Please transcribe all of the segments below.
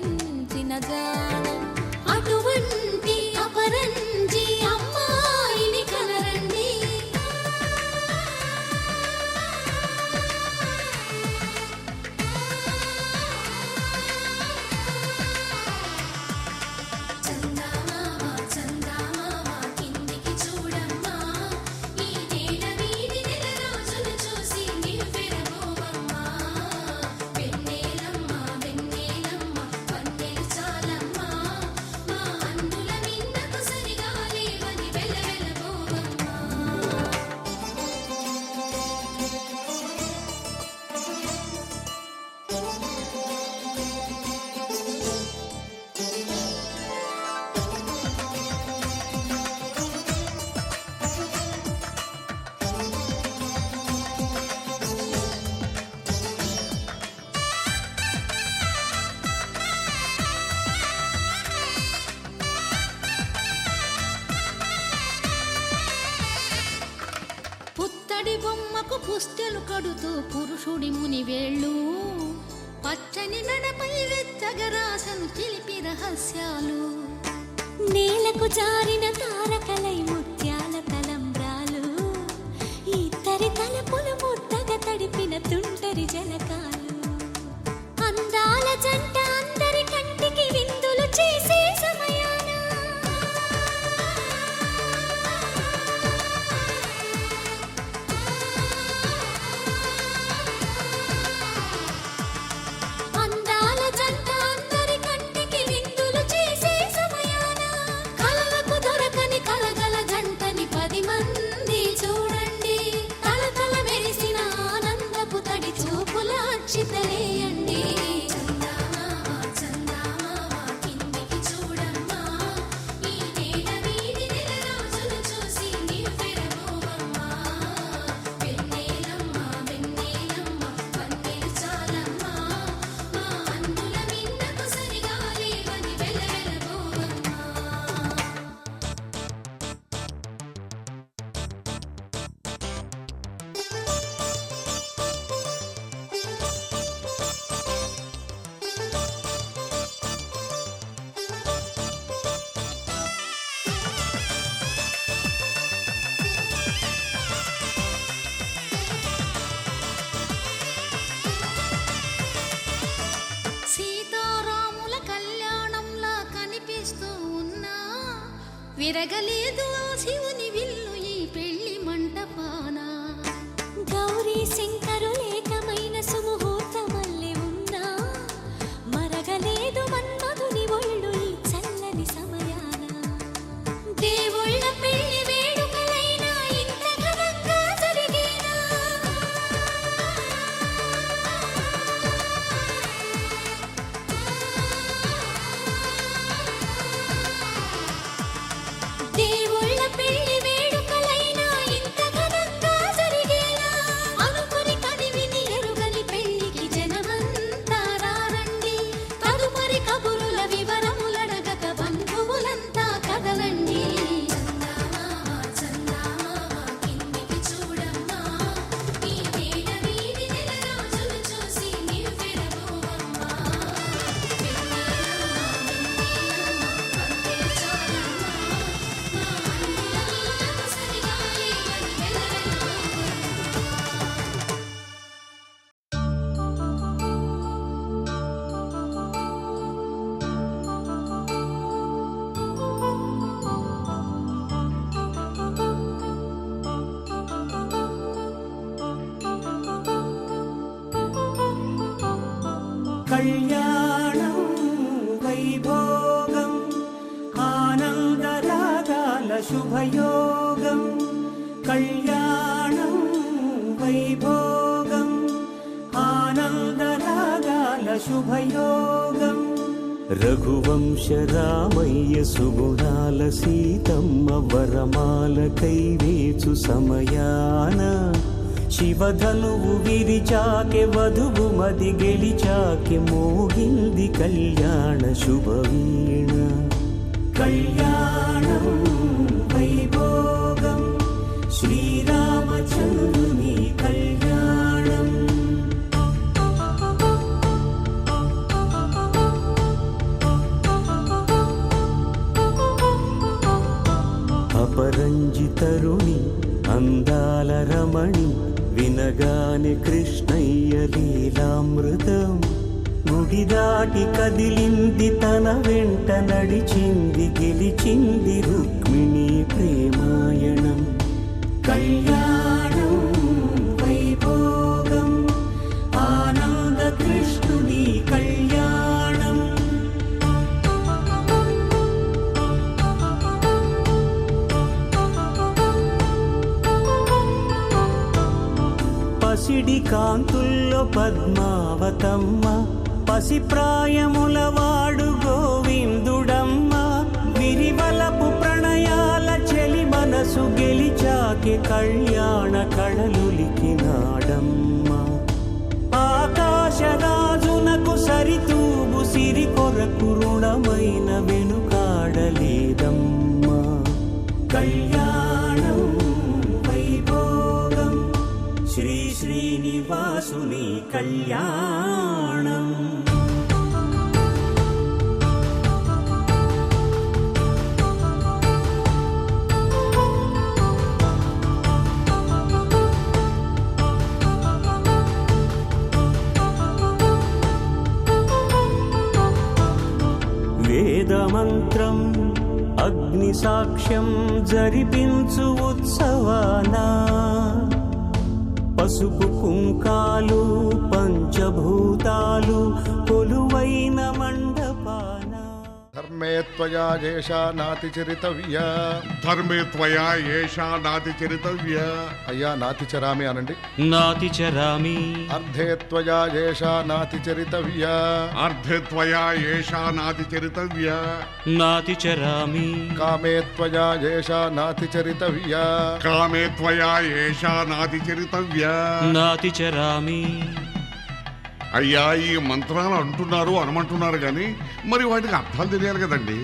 కనిపించిన జానం అటువంటి అపరంజి అమ్మాయిని కనరండి. పుత్తడి బొమ్మకు పుస్తెలు కడుతూ పురుషుడి ముని వేళ్ళు పచ్చని నడపై వెచ్చగరాసను చిలిపి రహస్యాలు నేలకు జారిన తారకలై ముత్యాల తలంబ్రాలు ఇద్దరి తలపులు ముద్దగా తడిపిన తుంటరి జలకాలు అందాల జంట అందరి కంటికి విందులు చేసే సమయాన విరగలేదు శివుని విల్లు ఈ పెళ్లి మంటపాన గౌరీ శంకరు లేకమైన సుముహూర్తమల్లె ఉన్నా మరగలేదు మన్మధుని ఒళ్ళు ఈ చల్లని సమయాన దేవుళ్ళ పెళ్లి వేడుకలైనా ఇంత ఘనంగా జరిగేనా దేవుళ్ళ పెళ్లి వేడుకలైనా ఇంత ఘనంగా జరిగేలా అనుకుని కనివిని ఎరుగని పెళ్లికి జనమంతా రారండి తదుపరి కబురుల వివరములడగక బంధువులంతా కదలండి కిందికి చూడమ్మా ఈ వేడ వీడి నెల రోజులు చూసి నీవు పెరగోవమ్మా కళ్యాణం వైభోగం ఆనందరాగాల శుభయోగం కళ్యాణం వైభోగం ఆనందరాగాల శుభయోగం రఘువంశ రామయ్య సుగుణాల సీతమ్మ వరమాల కైవేచు సమయాన శివధనువు విరిచాకె వధువు మది గెలిచాకె మోగింది కళ్యాణ శుభవీణ కళ్యాణం వైభోగం శ్రీరామచంద్రుని కళ్యాణం అపరంజితరుణి అందాల రమణి వినగానే కృష్ణయ్య లీలామృతం గుడి దాటి కదిలింది తన వెంట నడిచింది గెలిచింది రుక్మిణి ప్రేమాయణం కళ్యాణం వైభోగం ఆనంద కృష్ణుని కళ్యాణం పసిడి కాంతుల్లో పద్మావతమ్మ పసిప్రాయముల వాడు గోవిందుడమ్మ విరివలపు ప్రణయాల చెలి మనసు గెలిచాకే కళ్యాణ కళలులికినాడమ్మ ఆకాశరాజునకు సరితూబు సిరి కొరకు రుణమైన వెనుకాడలేదమ్మా కళ్యాణం వైభోగం శ్రీ శ్రీనివాసుని కళ్యాణం వేదమంత్రం అగ్ని సాక్ష్యం జరిపించు ఉత్సవానా పసుపు కుంకాలు పంచభూతాలు కొలువైన మండపాన ధర్మే త్వయా ఏషా నాతి చరితవ్య ధర్మే త్వయా ఏషా నాతి చరితవ్య అయ్యా నాతి చరామి అనండి నాతి చరామి అర్ధే త్వయా ఏషా నాతి చరితవ్య అర్ధే త్వయా ఏషా నాతి చరితవ్య నాతి చరామి కామే త్వయా ఏషా నాతి చరితవ్య కామే త్వయా ఏషా నాతి చరితవ్య నాతి చరామి అయ్యా ఈ మంత్రాలు అంటున్నారు అనమంటున్నారు కానీ మరి వాటికి అర్థాలు తెలియాలి కదండి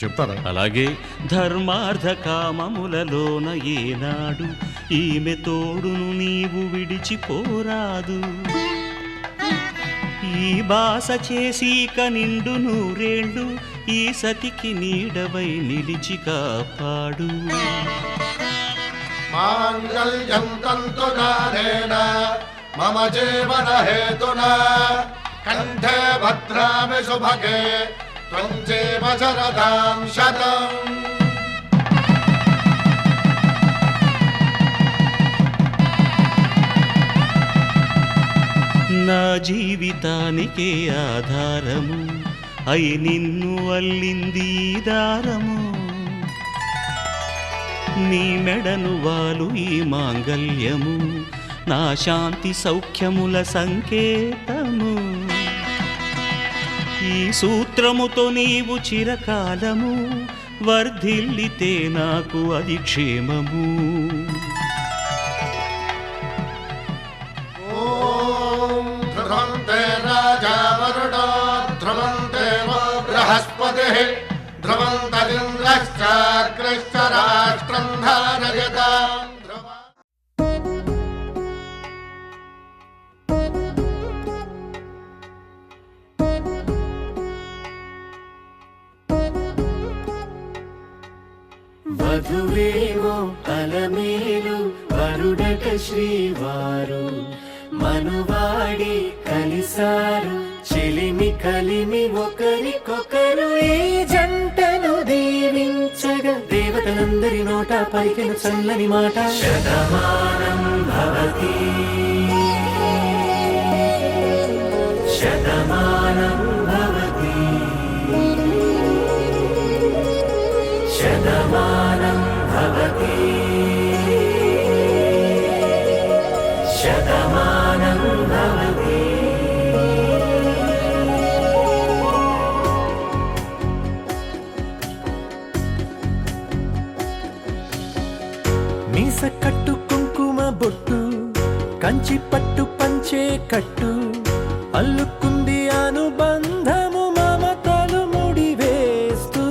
చెప్తారా అలాగే ధర్మార్థ కామములలోన ఏనాడు ఈమె తోడును నీవు విడిచిపోరాదు ఈ బాస చేసి నిండు నూరేళ్ళు ఈ సతికి నీడవై నిలిచి కాపాడు మాంగళ్యం తంతునానేన మమ జీవన హేతునా కంఠే భద్రామి శుభగే త్వం జీవ శరదాం శతం నా జీవితానికే ఆధారము అయి నిన్ను అల్లింది ఈ దారము నీ మెడను వాలు ఈ మాంగల్యము నా శాంతి సౌఖ్యముల సంకేతము ఈ సూత్రముతో నీవు చిరకాలము వర్ధిల్లితే నాకు అది క్షేమము ఓం ధ్రువంతే రాజా వరుణో ధ్రువంతే బృహస్పతి ధ్రువంతరింద్రశ్చాగ్రశ్చ రాష్ట్రం ధారయతాం వధువేవో అలమేలు వరుడట శ్రీవారు మనువాడి కలిసారు చెలిమి కలిమి ఒకరికొకరు ఈ జంటను దీవించగా దేవతలందరి నోట పలికిన చల్లని మాట శతమానం భవతి శతమానం భవతి శతమానం భవతి శతమానం భవతి మీస కట్టు కుంకుమ బొట్టు కంచి పట్టు పంచే కట్టు అల్లుకుంది అనుబంధము మమతలు ముడి వేస్తూ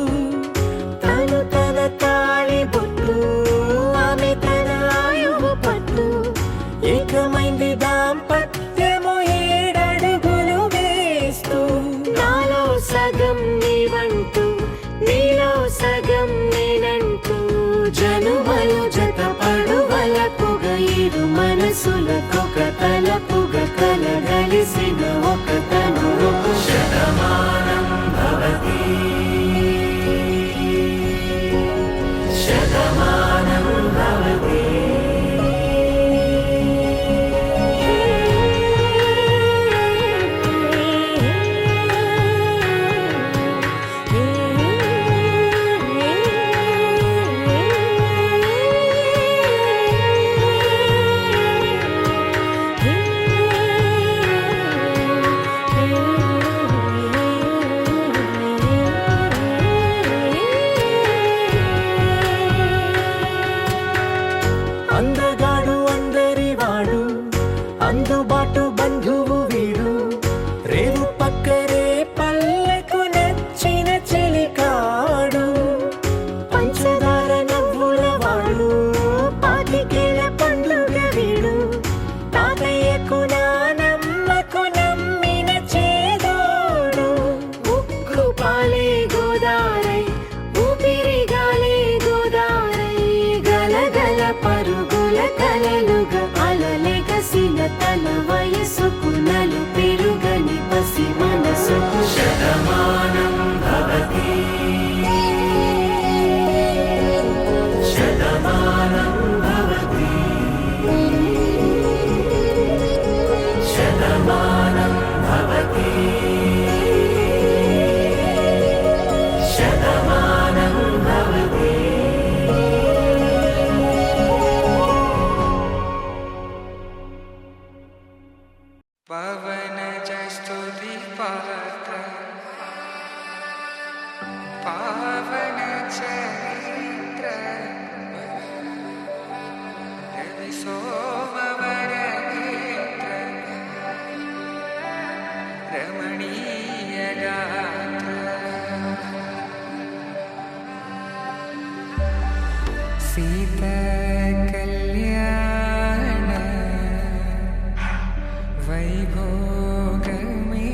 తను తన తాళి బొట్టు ఆమె తన ఆయువు పట్టు ఏకమైంది దాంపత్యము 7 అడుగులు వేస్తూ నాలో సగం నీవంటూ నీలో సగం నేనంటూ జనుమ మనసులకొక తలపుగా కలగలిసిన ఒక తనువు శతమానం భవతి శతమానం భవతి అందగాడు అందరివాడు అందుబాటు బంధువు వీడు రేవు పక్కరే పల్లెకు నచ్చిన చెలికాడు పంచదార నవ్వుల వాడు పాతికేల పండుగ వీడు తాతయ్యకు నానమ్మకు నమ్మిన చేదోడు ఉక్కు పాలే గోదారై ఊపిరిగాలే గోదారై గలగల పరుగుల కలలుగా అలలెగసిన తన వయసుకు నలు పెరుగని పసి మనసుకు శతమానం భవతి శతమానం భవతి శతమానం భవతి శతమానం భవతి పవన జస్తుతి పాత్ర పావన చరిత్ర రవి సోమవర నేత్ర రమణీయ గాత్ర సీత కళ్యాణ వైభోగమే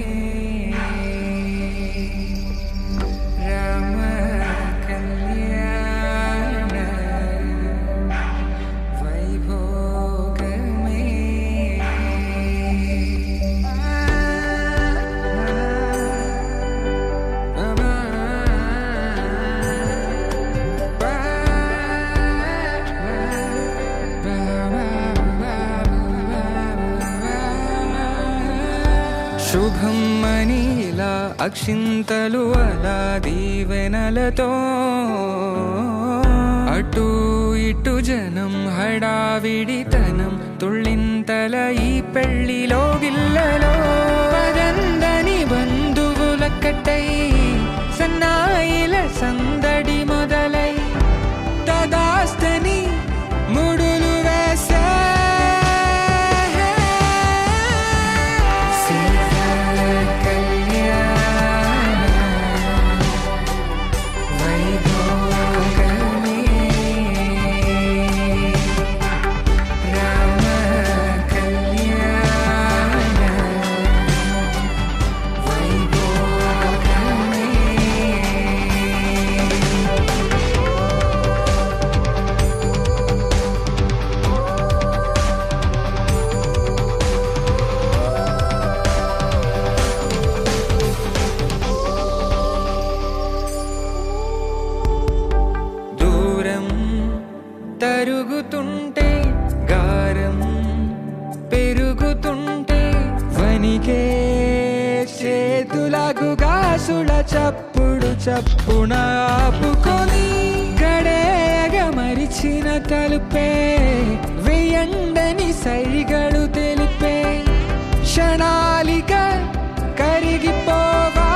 రామ కళ్యాణ వైభోగమే శుభం మనీలా అక్షింతలు అలా దీవెనలతో అటు ఇటు జనం హడావిడితనం తుళ్ళింతల ఈ పెళ్లిలో గిల్లలో పదందని బంధువులక్కటై సన్నాయిల సందడి మొదలై తదాస్తని ముడులు వేసే తరుగుతుంటే గారం పెరుగుతుంటే వనికే చేతులకు గాసుల చప్పుడు చప్పున ఆపుకొని గడేగ మరిచిన తలుపే వెయ్యండని సైగడు తెలిపే క్షణాలిక కరిగిపోవా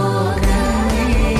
వైభోగమే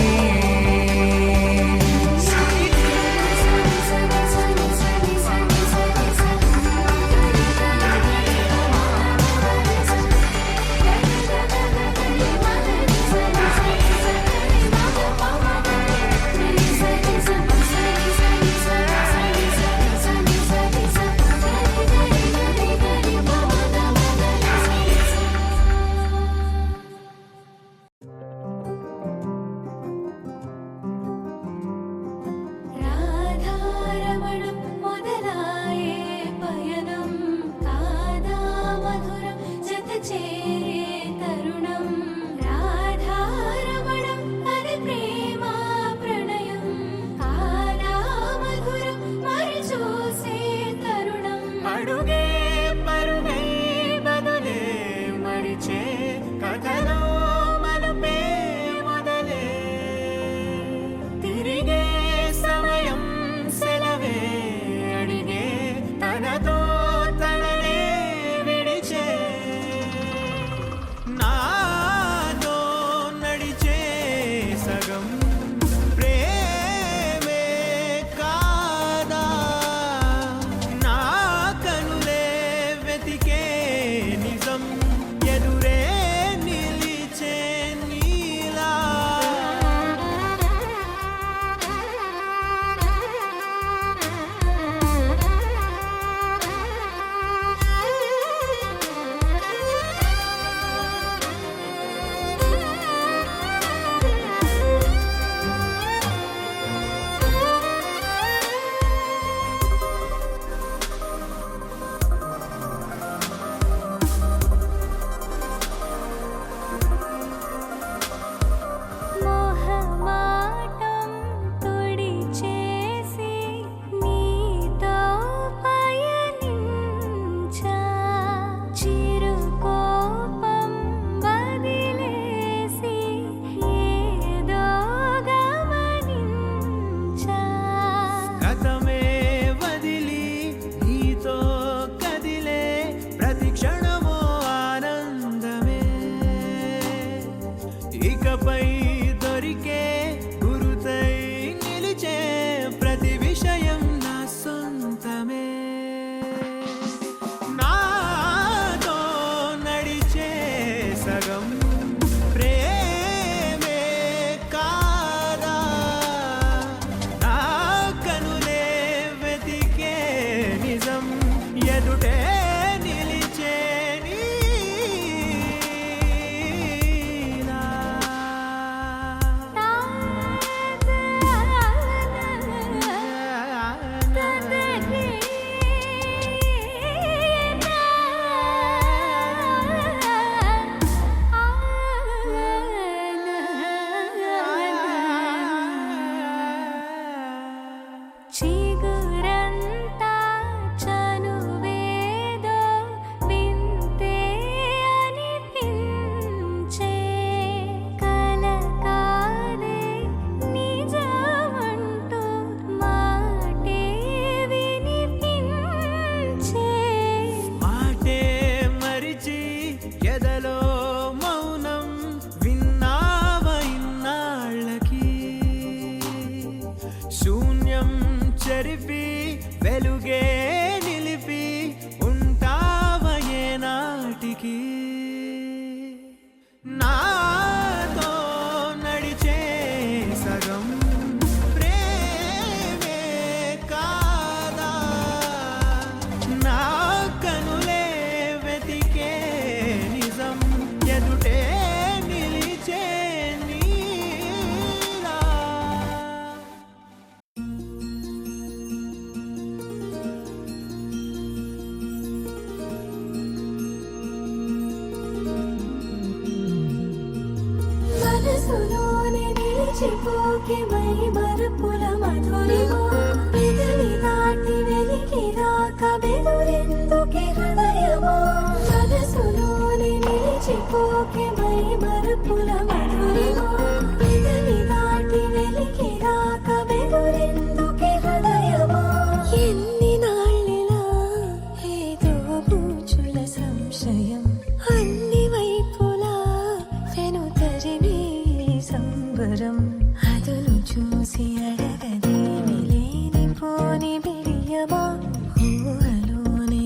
వెలుగే నిలిపి ఉంటావయే నాటికి నాతో నడిచే సగం ప్రేమే కాదా నా కనులే వెతికే నిజం ఎదుటే నిలిచే నీలా మనసులోనే నిలిచిపోకే మై మరుపుల మధురిమా పెదవి దాటి వెలికి రాక బెదురెందుకే హృదయమా మనసులోనే నిలిచిపోకే మై మరుపుల మధురిమా పెదవి దాటి వెలికి రాక బెదురెందుకే హృదయమా ఎన్ని నాళ్ళిలా ఏదో పూచుల సంశయం అన్ని వైపులా వెను తరిమే సంబరం అదును చూసి అడగదేమి లేని పోని బిడియమా ఊహలోని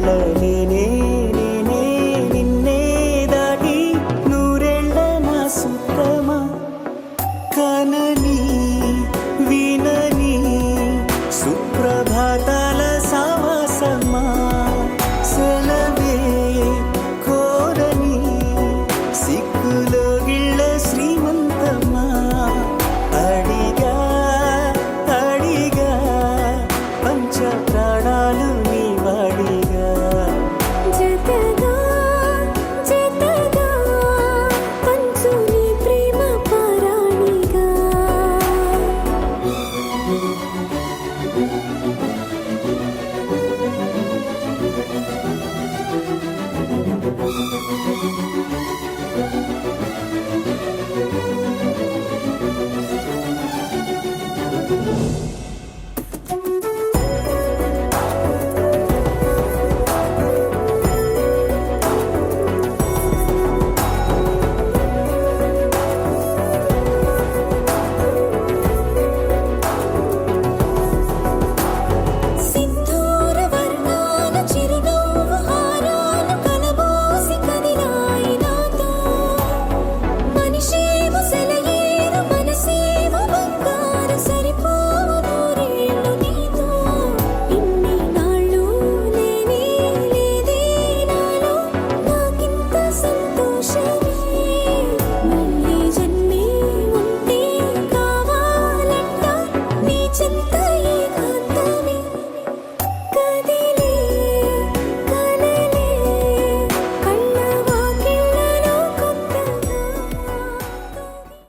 ఉన్నది